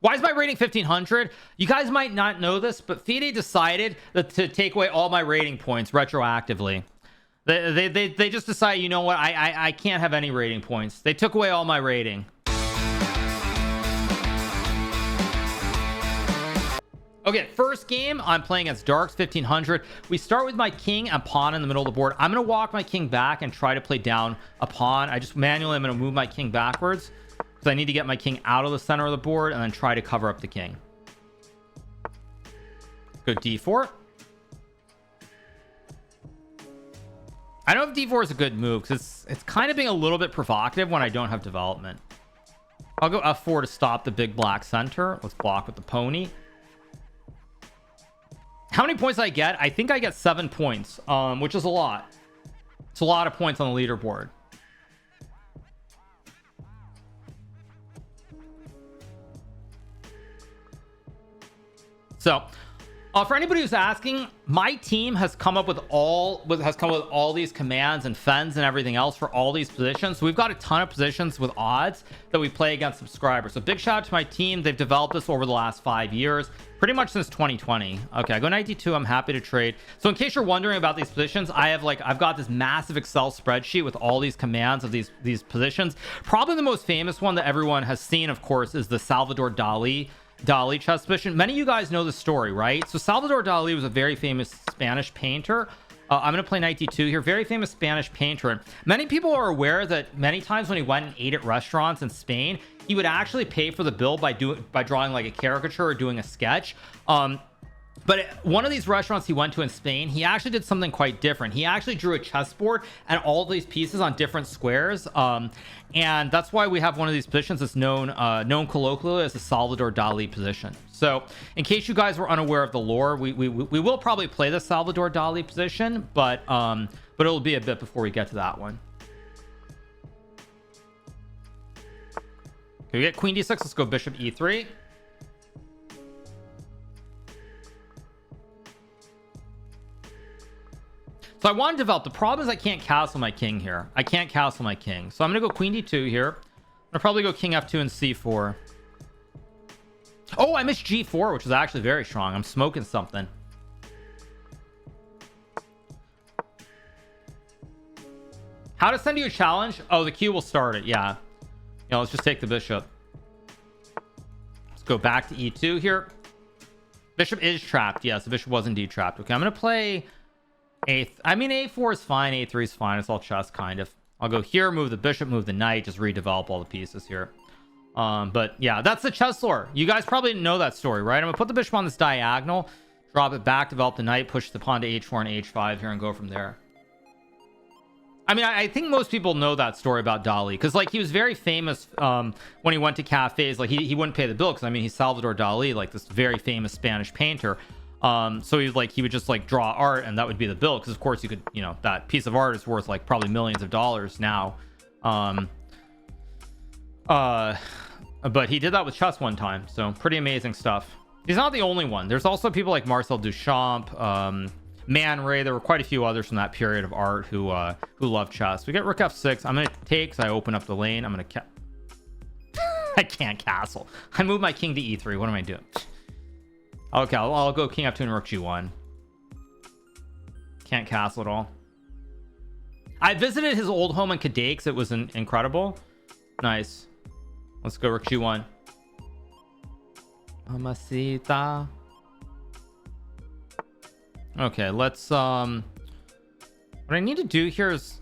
Why is my rating 1500? You guys might not know this, but FIDE decided to take away all my rating points retroactively. They just decided, you know what, I can't have any rating points. They took away all my rating. Okay, first game, I'm playing against Darks 1500. We start with my king and pawn in the middle of the board. I'm going to walk my king back and try to play down a pawn. I just manually, I'm going to move my king backwards because I need to get my king out of the center of the board and then try to cover up the king. Go d4. I know if d4 is a good move because it's kind of being a little bit provocative when I don't have development. I'll go f4 to stop the big black center. Let's block with the pony. How many points did I get? I think I get 7 points, which is a lot. It's a lot of points on the leaderboard. So, for anybody who's asking, my team has come up with all these commands and fens and everything else for all these positions. So we've got a ton of positions with odds that we play against subscribers. So big shout out to my team. They've developed this over the last 5 years, pretty much since 2020. Okay, I go 92. I'm happy to trade. So in case you're wondering about these positions, I've got this massive Excel spreadsheet with all these commands of these positions. Probably the most famous one that everyone has seen, of course, is the Salvador Dali chess position. Many of you guys know the story, right? So Salvador Dali was a very famous Spanish painter. I'm going to play 92 here. Very famous Spanish painter. And many people are aware that many times when he went and ate at restaurants in Spain, he would actually pay for the bill by drawing like a caricature or doing a sketch. But one of these restaurants he went to in Spain, he actually did something quite different. He actually drew a chessboard and all these pieces on different squares. And that's why we have one of these positions that's known colloquially as the Salvador Dali position. So in case you guys were unaware of the lore, we will probably play the Salvador Dali position, but it'll be a bit before we get to that one. Okay, we get queen d6. Let's go bishop e3. So I want to develop. The problem is I can't castle my king here. I can't castle my king. So I'm going to go queen d2 here. I'll probably go king f2 and c4. Oh, I missed g4, which is actually very strong. I'm smoking something. How to send you a challenge? Oh, the queue will start it. Yeah. Let's just take the bishop. Let's go back to e2 here. Bishop is trapped. Yes, the bishop was indeed trapped. Okay, I'm going to play... I mean, a4 is fine, a3 is fine. It's all chess, kind of. I'll go here, move the bishop, move the knight, just redevelop all the pieces here. But yeah, that's the chess lore. You guys probably didn't know that story, right? I'm gonna put the bishop on this diagonal, drop it back, develop the knight, push the pawn to h4 and h5 here, and go from there. I mean, I think most people know that story about Dali, because like he was very famous when he went to cafes. Like he wouldn't pay the bill because I mean he's Salvador Dali, like this very famous Spanish painter. So he would just like draw art and that would be the bill, because of course you could, that piece of art is worth like probably millions of dollars now. But he did that with chess one time, so pretty amazing stuff. He's not the only one. There's also people like Marcel Duchamp, Man Ray. There were quite a few others from that period of art who love chess. We get rook f6. I'm gonna take, because I open up the lane. I'm gonna I can't castle. I move my king to e3. What am I doing? Okay, I'll go king f2 and rook g1. Can't castle at all. I visited his old home in Cadix. It was incredible. Nice. Let's go rook g1. Mamacita. Okay, let's what I need to do here is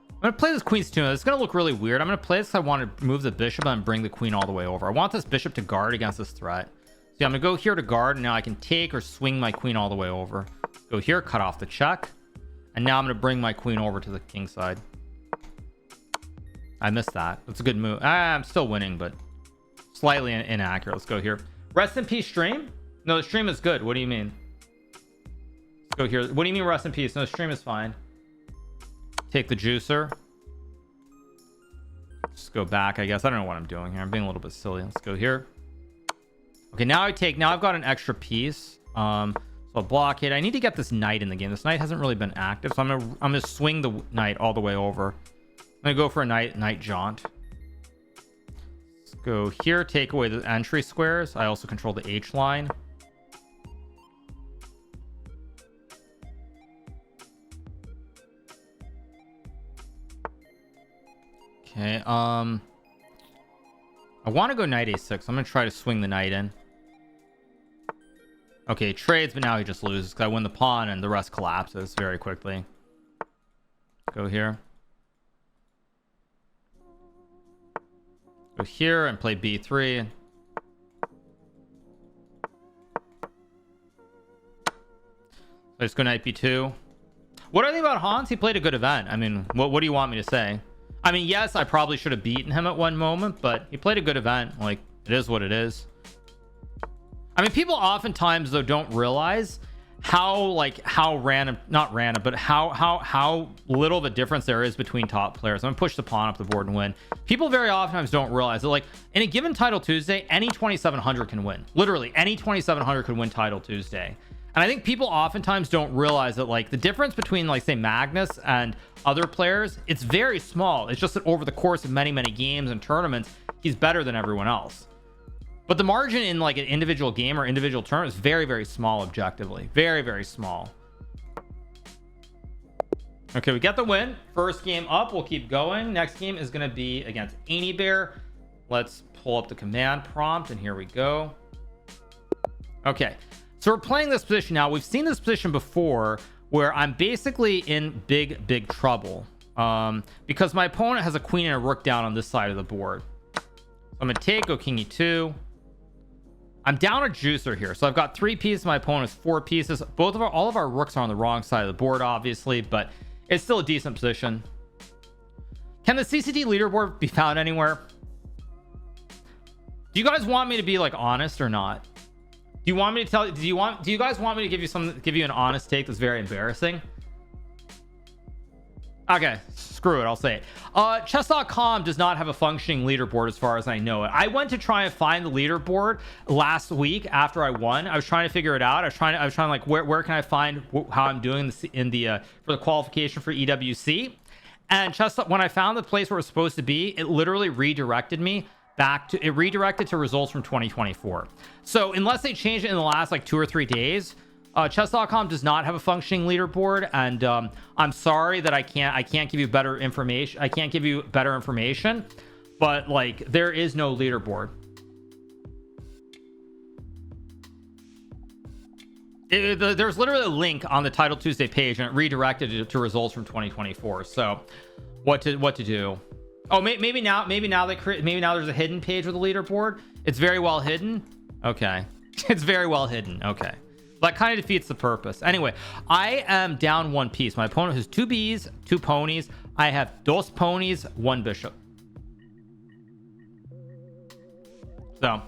I'm gonna play this queen's 2. It's gonna look really weird. I'm gonna play this because I want to move the bishop and bring the queen all the way over. I want this bishop to guard against this threat. See, I'm gonna go here to guard, and now I can take or swing my queen all the way over. Go here, cut off the check, and now I'm gonna bring my queen over to the king side. I missed that. That's a good move. I'm still winning, but slightly inaccurate. Let's go here. Rest in peace, stream. No, the stream is good. What do you mean? Let's go here. What do you mean rest in peace? No, the stream is fine. Take the juicer. Just go back, I guess. I don't know what I'm doing here. I'm being a little bit silly. Let's go here. Okay, now I've got an extra piece. So I'll block it. I need to get this knight in the game. This knight hasn't really been active, so I'm gonna swing the knight all the way over. I'm gonna go for a knight jaunt. Let's Go here, take away the entry squares. I also control the H line. Okay, I want to go knight a6. I'm gonna try to swing the knight in. Okay, trades, but now he just loses because I win the pawn and the rest collapses very quickly. Go here. Go here and play b3. Let's go knight b2. What do I think about Hans? He played a good event. I mean, what do you want me to say? I mean, yes, I probably should have beaten him at one moment, but he played a good event. Like, it is what it is. I mean, people oftentimes though don't realize how random, not random, but how little of a difference there is between top players. I'm gonna push the pawn up the board and win. People very oftentimes don't realize that, like, in a given Title Tuesday, any 2700 can win. Literally, any 2700 can win Title Tuesday. And I think people oftentimes don't realize that, like, the difference between, like, say, Magnus and other players, it's very small. It's just that over the course of many games and tournaments, he's better than everyone else. But the margin in, like, an individual game or individual tournament is very small objectively. Very small. Okay, we get the win. First game up. We'll keep going. Next game is going to be against Any Bear. Let's pull up the command prompt, and here we go. Okay, so we're playing this position now. We've seen this position before where I'm basically in big trouble because my opponent has a queen and a rook down on this side of the board. So I'm going to take, go king e2. I'm down a juicer here, so I've got 3 pieces. My opponent has 4 pieces. All of our rooks are on the wrong side of the board, obviously, but it's still a decent position. Can the CCT leaderboard be found anywhere? Do you guys want me to be, like, honest or not? Do you want me to tell? Do you guys want me to give you an honest take that's very embarrassing? Okay, screw it, I'll say it. Chess.com does not have a functioning leaderboard as far as I know it. I went to try and find the leaderboard last week after I won. I was trying to figure it out. I was trying like, where can I find how I'm doing this in the for the qualification for EWC. And when I found the place where it was supposed to be, it literally redirected me back to, it redirected to results from 2024. So unless they changed it in the last like 2 or 3 days, chess.com does not have a functioning leaderboard, and I'm sorry that I can't give you better information. I can't give you better information, but like, there is no leaderboard. There's literally a link on the Title Tuesday page, and it redirected it to results from 2024. So what to do? Oh, maybe now there's a hidden page with a leaderboard. It's very well hidden. Okay. It's very well hidden. Okay. That kind of defeats the purpose. Anyway, I am down 1 piece. My opponent has 2 Bs, 2 ponies. I have dos ponies, 1 bishop. So,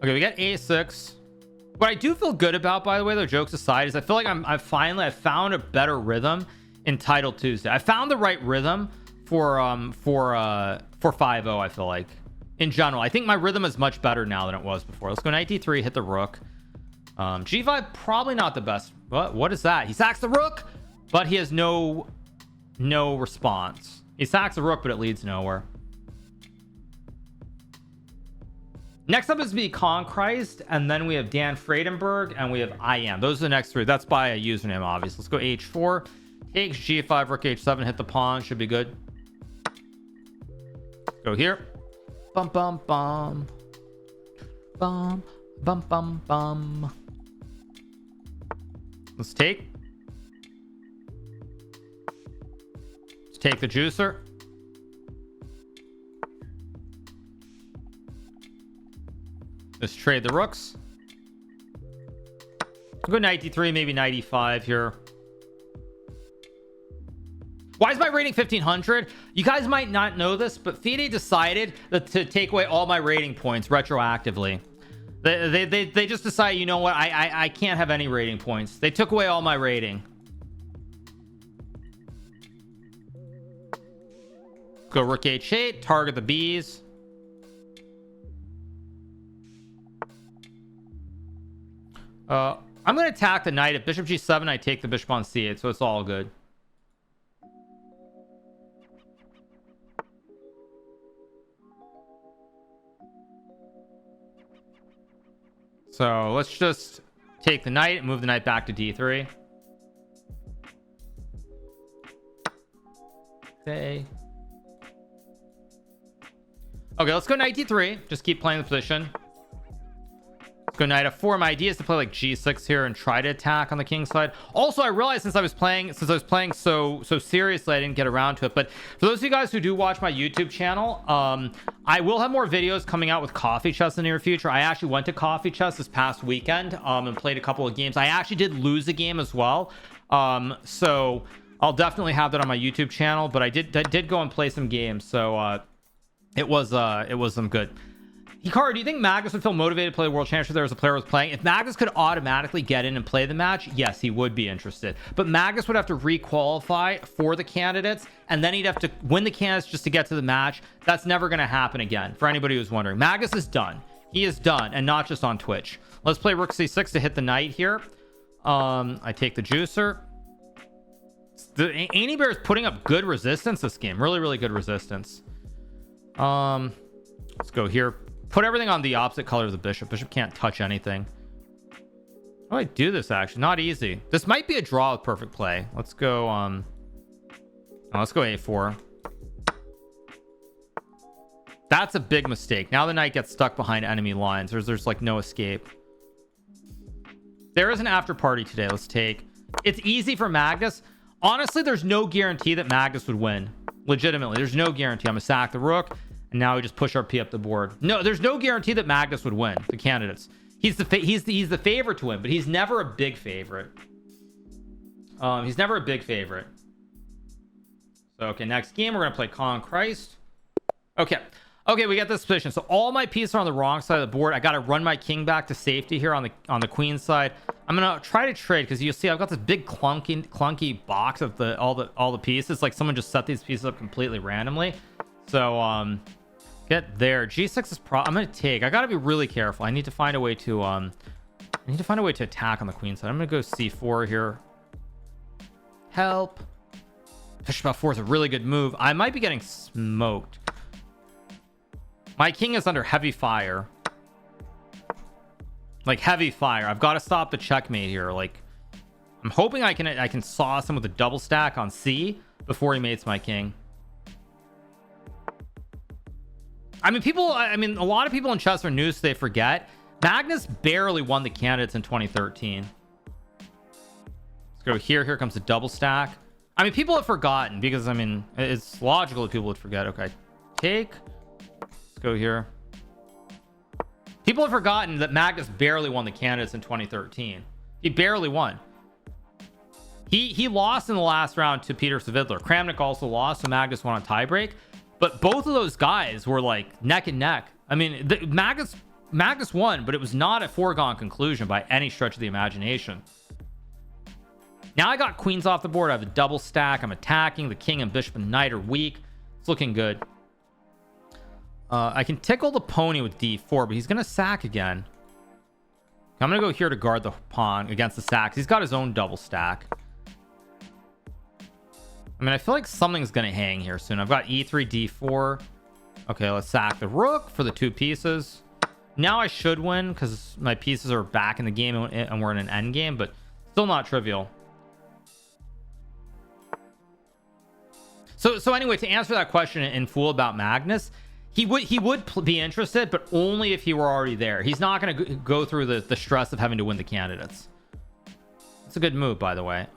okay, we got a6. What I do feel good about, by the way, though, jokes aside, is I feel like I've found a better rhythm in Title Tuesday. I found the right rhythm for 5-0. I feel like, in general, I think my rhythm is much better now than it was before. Let's go knight d3, hit the rook. G5 probably not the best. What is that? He sacks the rook, but he has no response. He sacks the rook, but it leads nowhere. Next up is be Conchrist, and then we have Dan Fredenberg, and we have I am. Those are the next 3. That's by a username, obviously. Let's go h4, takes g5, rook h7, hit the pawn. Should be good. Go here. Bum bum bum bum bum bum bum. Let's take the juicer. Let's trade the rooks. I'll go knight d3, maybe knight e5 here. Why is my rating 1500? You guys might not know this, but FIDE decided to take away all my rating points retroactively. They just decided, you know what, I can't have any rating points. They took away all my rating. Go rook h8, target the Bs. I'm going to attack the knight. At bishop g7, I take the bishop on c8, so it's all good. So let's just take the knight and move the knight back to d3. Okay, let's go knight d3. Just keep playing the position. Let's go knight f4. My idea is to play like g6 here and try to attack on the king side. Also, I realized since I was playing so seriously, I didn't get around to it. But for those of you guys who do watch my YouTube channel, I will have more videos coming out with coffee chess in the near future. I actually went to coffee chess this past weekend and played a couple of games. I actually did lose a game as well. So I'll definitely have that on my YouTube channel. But I did go and play some games. So it was some good. Hikaru, do you think Magnus would feel motivated to play the World Championship there as a player was playing? If Magnus could automatically get in and play the match, yes, he would be interested. But Magnus would have to re-qualify for the candidates, and then he'd have to win the candidates just to get to the match. That's never going to happen again, for anybody who's wondering. Magnus is done. He is done, and not just on Twitch. Let's play Rook C6 to hit the knight here. I take the juicer. The Annie Bear is putting up good resistance this game. Really, really good resistance. Let's go here. Put everything on the opposite color of the bishop. Bishop can't touch anything. How do I do this actually? Not easy. This might be a draw with perfect play. Let's go let's go a4. That's a big mistake. Now the knight gets stuck behind enemy lines. There's like no escape. There is an after party today. Let's take. It's easy for Magnus. Honestly, there's no guarantee that Magnus would win. Legitimately, there's no guarantee. I'm gonna sack the rook. And now we just push our p up the board. No, there's no guarantee that Magnus would win the candidates. He's the favorite to win, but he's never a big favorite. He's never a big favorite. So okay, next game we're gonna play Con Christ. Okay, we got this position. So all my pieces are on the wrong side of the board. I gotta run my king back to safety here on the queen side. I'm gonna try to trade because you'll see I've got this big clunky box of all the pieces. Like someone just set these pieces up completely randomly. So get there. G6 is I'm gonna take. I gotta be really careful. I need to find a way to attack on the queen side. I'm gonna go c4 here. Help. Bishop f4 is a really good move. I might be getting smoked. My king is under heavy fire. Like heavy fire. I've got to stop the checkmate here. Like I'm hoping I can sauce him with a double stack on C before he mates my king. I mean, a lot of people in chess are news, they forget. Magnus barely won the candidates in 2013. Let's go here. Here comes a double stack. I mean, people have forgotten because, I mean, it's logical that people would forget. Okay, take. Let's go here. People have forgotten that Magnus barely won the candidates in 2013. He barely won. He lost in the last round to Peter Savitler. Kramnik also lost, so Magnus won on tiebreak. But both of those guys were like neck and neck. I mean, Magnus won, but it was not a foregone conclusion by any stretch of the imagination. Now I got queens off the board. I have a double stack. I'm attacking. The king and bishop and knight are weak. It's looking good. I can tickle the pony with d4, but he's going to sack again. I'm going to go here to guard the pawn against the sacks. He's got his own double stack. I mean, I feel like something's going to hang here soon. I've got e3, d4. Okay, let's sack the rook for the two pieces. Now I should win because my pieces are back in the game and we're in an end game, but still not trivial. So anyway, to answer that question in full about Magnus, he would be interested, but only if he were already there. He's not going to go through the stress of having to win the candidates. It's a good move, by the way.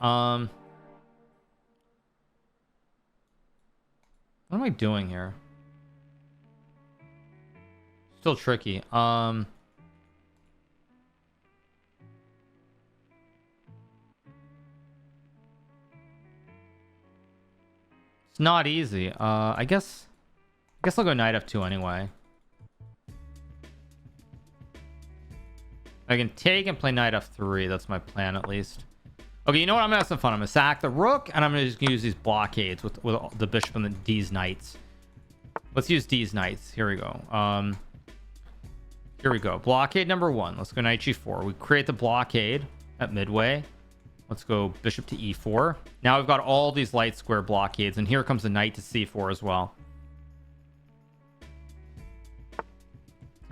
What am I doing here? Still tricky. It's not easy. I guess I'll go knight f2 anyway. I can take and play knight f3. That's my plan, at least. Okay, you know what? I'm gonna have some fun. I'm gonna sack the rook, and I'm gonna just use these blockades with the bishop and these knights. Let's use these knights. Here we go. Here we go. Blockade number 1. Let's go knight g4. We create the blockade at midway. Let's go bishop to e4. Now we've got all these light square blockades, and here comes the knight to c4 as well.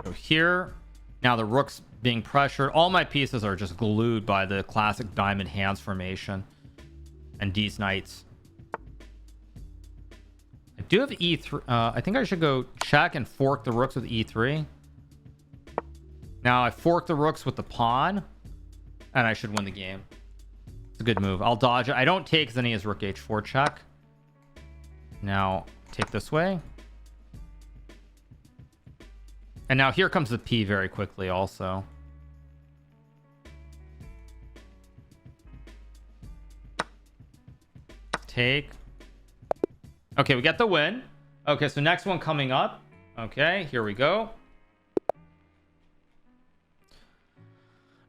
Go here. Now the rook's being pressured. All my pieces are just glued by the classic diamond hands formation and these knights. I do have e3. I think I should go check and fork the rooks with e3. Now I fork the rooks with the pawn, and I should win the game. It's a good move. I'll dodge it. I don't take, because then he has rook h4 check. Now take this way. And now here comes the p very quickly also. Take. Okay, we get the win. Okay, so next one coming up. Okay, here we go.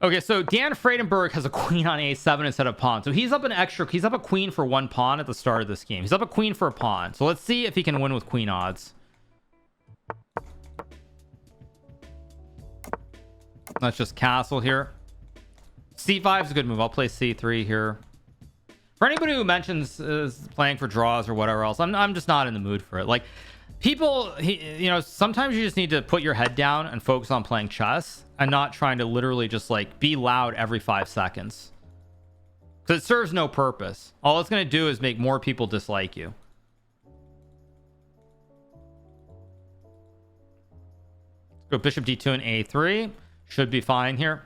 Okay, so Dan Fredenberg has a queen on a7 instead of pawn. So he's up an extra. He's up a queen for one pawn at the start of this game. He's up a queen for a pawn. So let's see if he can win with queen odds. Let's just castle here. c5 is a good move. I'll play c3 here. For anybody who mentions is playing for draws or whatever else, I'm just not in the mood for it. Like, people, you know, sometimes you just need to put your head down and focus on playing chess and not trying to literally just like be loud every 5 seconds, because it serves no purpose. All it's going to do is make more people dislike you. Let's go bishop d2 and a3. Should be fine here.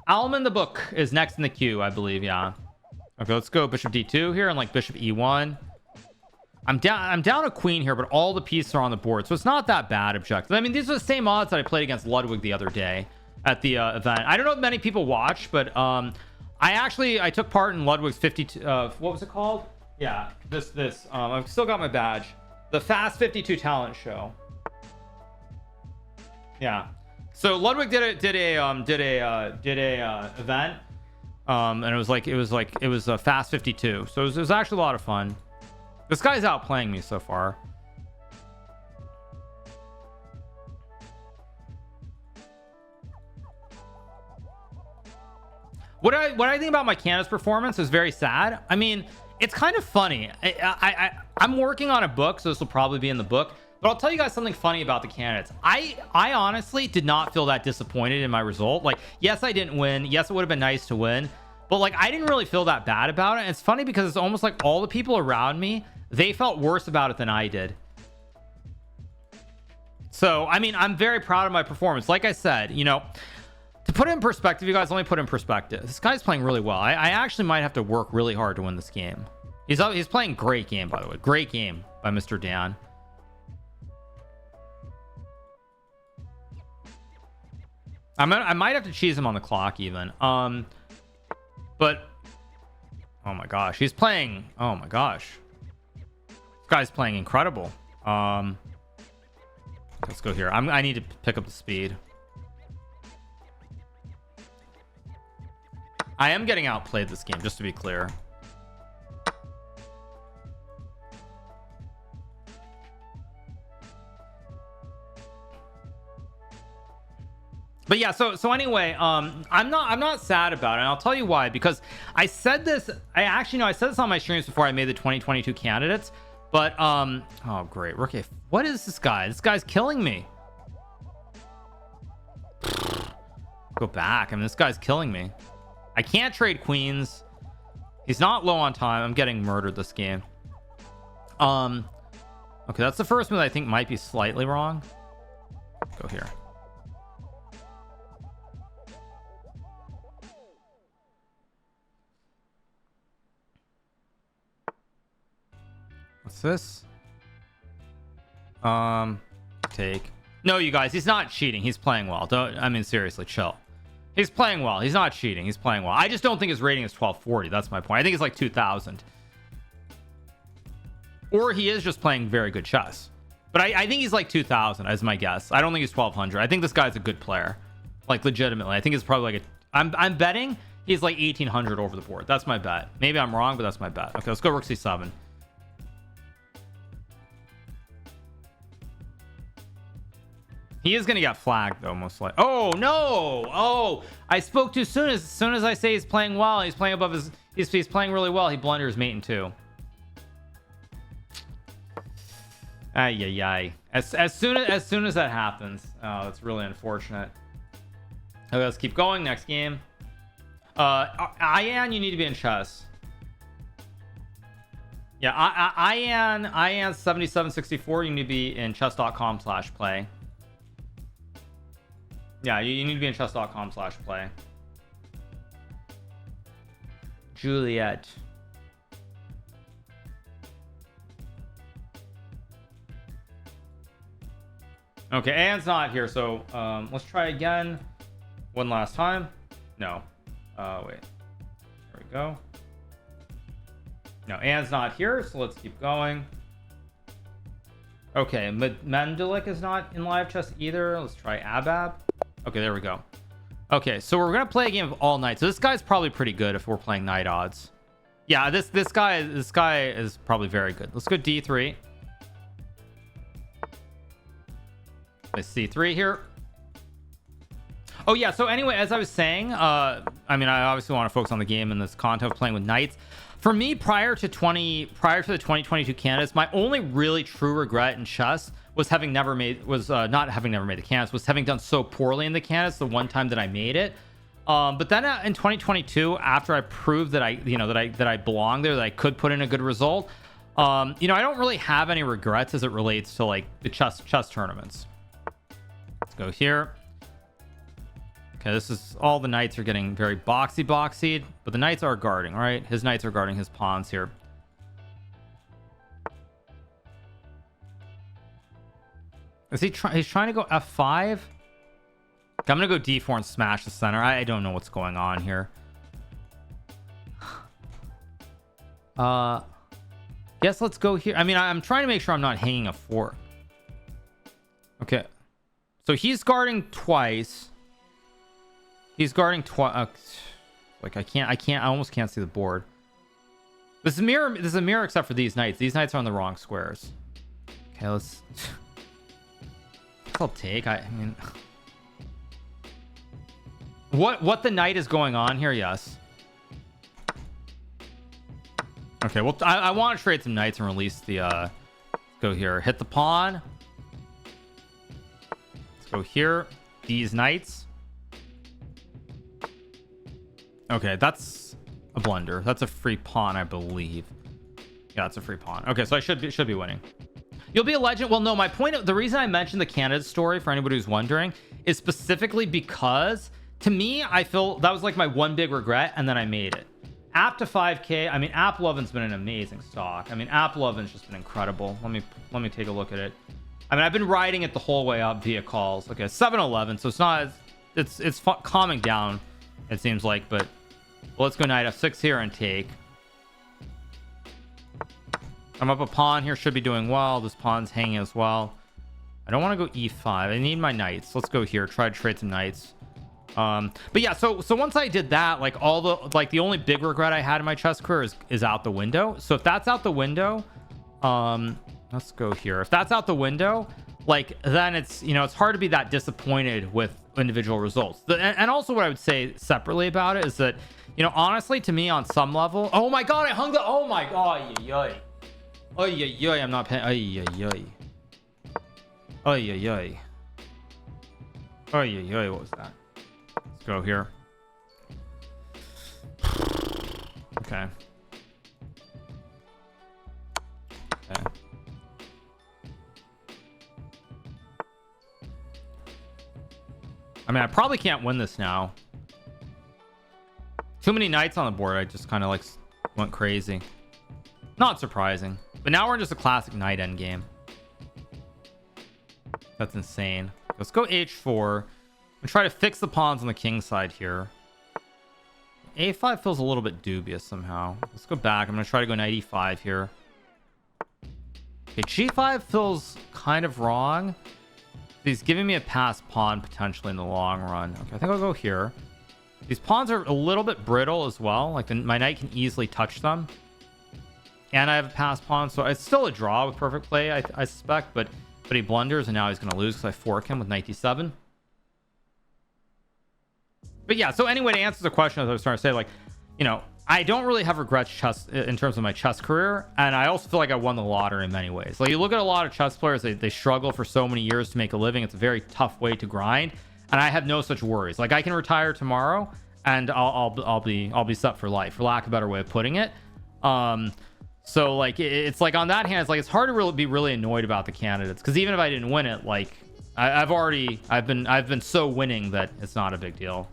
Alman the book is next in the queue, I believe. Yeah. Okay, let's go bishop d2 here and like bishop e1. I'm down a queen here, but all the pieces are on the board, so it's not that bad objective. I mean, these are the same odds that I played against Ludwig the other day at the event. I don't know if many people watched, but I took part in Ludwig's 52 what was it called? Yeah, this I've still got my badge. The Fast 52 talent show. Yeah. So Ludwig did a event, and it was a Fast 52. So it was actually a lot of fun. This guy's outplaying me so far. What I think about my candidate's performance is very sad. I mean, it's kind of funny. I'm working on a book, so this will probably be in the book. But I'll tell you guys something funny about the candidates. I honestly did not feel that disappointed in my result. Like, yes, I didn't win. Yes, it would have been nice to win. But like, I didn't really feel that bad about it. And it's funny because it's almost like all the people around me, they felt worse about it than I did. So, I mean, I'm very proud of my performance. Like I said, you know, to put it in perspective, you guys, let me put it in perspective. This guy's playing really well. I actually might have to work really hard to win this game. He's playing great game, by the way. Great game by Mr. Dan. I might have to cheese him on the clock even. But oh my gosh, he's playing. Oh my gosh, this guy's playing incredible. Let's go here. I need to pick up the speed. I am getting outplayed this game, just to be clear. But yeah, so anyway, I'm not sad about it, and I'll tell you why. Because I said this, I said this on my streams before I made the 2022 candidates. But oh great, rookie, what is this guy? This guy's killing me. Go back. I mean, this guy's killing me. I can't trade queens. He's not low on time. I'm getting murdered this game. Okay, that's the first move I think might be slightly wrong. Go here. What's this? Take. No, you guys, he's not cheating. He's playing well. I mean, seriously, chill. He's playing well. He's not cheating. He's playing well. I just don't think his rating is 1240. That's my point. I think it's like 2000. Or he is just playing very good chess. But I think he's like 2000 as my guess. I don't think he's 1200. I think this guy's a good player. Like, legitimately. I think it's probably like I'm betting he's like 1800 over the board. That's my bet. Maybe I'm wrong, but that's my bet. Okay, let's go rook c7. He is going to get flagged, though, most likely. Oh, no. Oh, I spoke too soon. As soon as I say he's playing well, he's playing above his... He's playing really well. He blunders mate in two. Ay, ay, ay. As soon as that happens, oh, that's really unfortunate. Okay, let's keep going. Next game. Ian, you need to be in chess. Yeah, Ian 7764. You need to be in chess.com/play. Yeah, you need to be in chess.com/play. Juliet. Okay, Anne's not here, so let's try again. One last time. No. Wait. There we go. No, Anne's not here, so let's keep going. Okay, Mendelik is not in live chess either. Let's try Abab. Okay, there we go. Okay, so we're gonna play a game of all night. So this guy's probably pretty good if we're playing night odds. Yeah, this guy is probably very good. Let's go D3. Let's C3 here. Oh yeah, so anyway, as I was saying, I mean, I obviously want to focus on the game and this content of playing with knights. For me, prior to the 2022 candidates, my only really true regret in chess was not having never made the candidates, was having done so poorly in the candidates the one time that I made it. But then in 2022, after I proved that I belonged there, that I could put in a good result, I don't really have any regrets as it relates to like the chess tournaments. Let's go here. Okay, this is all the knights are getting very boxy, but the knights are guarding, right? His knights are guarding his pawns here. Is he trying? He's trying to go F5. Okay, I'm gonna go D4 and smash the center. I don't know what's going on here. Guess let's go here. I mean, I'm trying to make sure I'm not hanging a fork. Okay, so he's guarding twice. He's guarding twice. Like I almost can't see the board. This is a mirror except for these knights. These knights are on the wrong squares. Okay, I'll take. I mean, what the knight is going on here? Yes. Okay, well, I want to trade some knights and release the. Let's go here. Hit the pawn. Let's go here. These knights. Okay, that's a blunder. That's a free pawn, I believe. Yeah, it's a free pawn. Okay, so I should be winning. You'll be a legend. Well, no, my point, the reason I mentioned the candidate story for anybody who's wondering is specifically because to me, I feel that was like my one big regret, and then I made it. App to 5K. I mean, App 11's been an amazing stock. I mean, App 11's just been incredible. Let me take a look at it. I mean, I've been riding it the whole way up via calls. Okay, 7-11, so it's not, it's calming down, it seems like, but well, let's go knight F6 here and take. I'm up a pawn here, should be doing well. This pawn's hanging as well. I don't want to go E5. I need my knights. Let's go here, try to trade some knights. But yeah, so once I did that, like the only big regret I had in my chess career is out the window. So if that's out the window, let's go here. If that's out the window, like then it's it's hard to be that disappointed with individual results. And also what I would say separately about it is that honestly, to me on some level, oh my god, I hung the, oh my god, I'm not paying. What was that? Let's go here. Okay. I mean, I probably can't win this now. Too many knights on the board. I just kind of like went crazy. Not surprising. But now we're in just a classic knight endgame. That's insane. Let's go H4 and try to fix the pawns on the king side here. A5 feels a little bit dubious somehow. Let's go back. I'm going to try to go knight E5 here. Okay, G5 feels kind of wrong. He's giving me a passed pawn potentially in the long run. Okay, I think I'll go here. These pawns are a little bit brittle as well. Like my knight can easily touch them. And I have a passed pawn, so it's still a draw with perfect play, I suspect. But he blunders, and now he's going to lose because I fork him with knight D7. But yeah, so anyway, to answer the question, as I was trying to say, like, I don't really have regrets chess in terms of my chess career, and I also feel like I won the lottery in many ways. Like, you look at a lot of chess players, they struggle for so many years to make a living. It's a very tough way to grind, and I have no such worries. Like, I can retire tomorrow and I'll be set for life, for lack of a better way of putting it. So like it's like, on that hand, it's like it's hard to really be really annoyed about the candidates, because even if I didn't win it, like I've been so winning that it's not a big deal.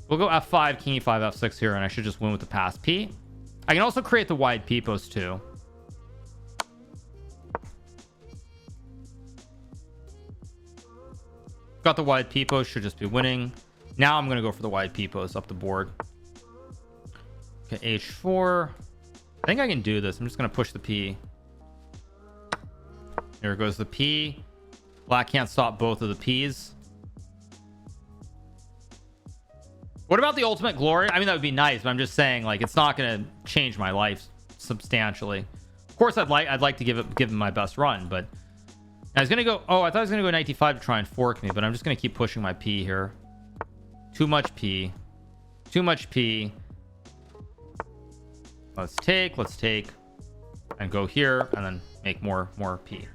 We'll go f5, king e5, f6 here, and I should just win with the pass p. I can also create the wide p post too. Got the wide p post, should just be winning. Now I'm gonna go for the wide p post up the board. Okay, h4. I think I can do this. I'm just gonna push the p. There goes the p. Black can't stop both of the p's. What about the ultimate glory? I mean, that would be nice, but I'm just saying, like, it's not gonna change my life substantially. Of course, I'd like to give him my best run, but I was gonna go. Oh, I thought I was gonna go knight d5 to try and fork me, but I'm just gonna keep pushing my p here. Too much p. Too much p. Let's take and go here and then make more p.